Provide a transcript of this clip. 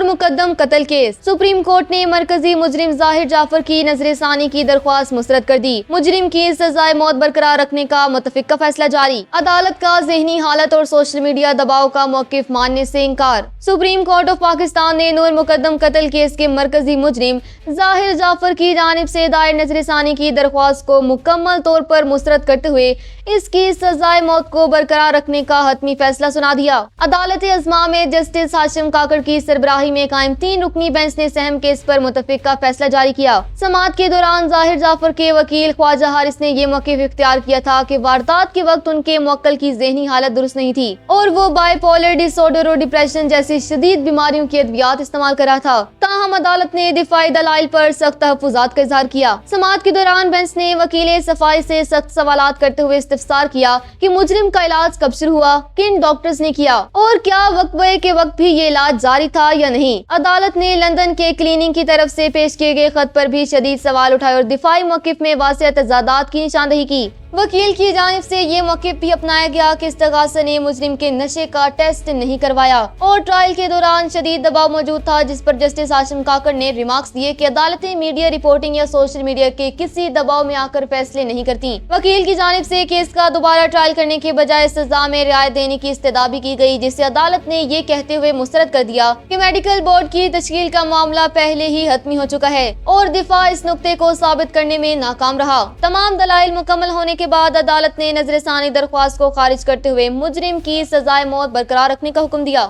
مقدم قتل case. Supreme court نے مرکزی مجرم ظاہر جعفر کی نظر ثانی کی درخواست مسترد کر دی۔ مجرم کی سزائے موت برقرار رکھنے کا متفقہ فیصلہ جاری۔ عدالت کا ذہنی حالت اور سوشل میڈیا دباؤ کا موقف ماننے سے انکار۔ سپریم کورٹ آف پاکستان نے نور مقدم قتل کیس کے مرکزی مجرم ظاہر جعفر کی جانب سے دائر نظر ثانی کی درخواست کو مکمل طور پر مسترد کرتے ہوئے اس کی سزائے موت کو برقرار رکھنے کا حتمی فیصلہ سنا دیا۔ عدالت عظمیٰ میں جسٹس ہاشم کاکڑ کی سربراہی میں قائم 3 رکنی بینچ نے سہم کیس پر متفقہ فیصلہ جاری کیا۔ سماعت کے دوران ظاہر جعفر کے وکیل خواجہ حارث نے یہ موقف اختیار کیا تھا کہ واردات کے وقت ان کے موکل کی ذہنی حالت درست نہیں تھی اور وہ بائی پولر ڈس آرڈر اور ڈپریشن جیسی شدید بیماریوں کی ادویات استعمال کر رہا تھا۔ تاہم عدالت نے دفاعی دلائل پر سخت تحفظات کا اظہار کیا۔ سماعت کے دوران بینچ نے وکیل صفائی سے سخت سوالات کرتے ہوئے استفسار کیا کہ مجرم کا علاج کب شروع ہوا، کن ڈاکٹرز نے کیا اور کیا وقفے کے وقت بھی یہ علاج جاری تھا یا نہیں۔ عدالت نے لندن کے کلینک کی طرف سے پیش کیے گئے خط پر بھی شدید سوال اٹھائے اور دفاعی موقف میں واضح تضادات کی نشاندہی کی۔ وکیل کی جانب سے یہ موقف بھی اپنایا گیا کہ استغاثہ نے مجرم کے نشے کا ٹیسٹ نہیں کروایا اور ٹرائل کے دوران شدید دباؤ موجود تھا، جس پر جسٹس ہاشم کاکڑ نے ریمارکس دیے کہ عدالتیں میڈیا رپورٹنگ یا سوشل میڈیا کے کسی دباؤ میں آ کر فیصلے نہیں کرتی۔ وکیل کی جانب سے کیس کا دوبارہ ٹرائل کرنے کے بجائے سزا میں رعایت دینے کی استدعا بھی کی گئی، جسے عدالت نے یہ کہتے ہوئے مسترد کر دیا کہ میڈیکل بورڈ کی تشکیل کا معاملہ پہلے ہی حتمی ہو چکا ہے اور دفاع اس نقطے کو ثابت کرنے میں ناکام رہا۔ تمام دلائل مکمل ہونے کے بعد عدالت نے نظر ثانی درخواست کو خارج کرتے ہوئے مجرم کی سزائے موت برقرار رکھنے کا حکم دیا۔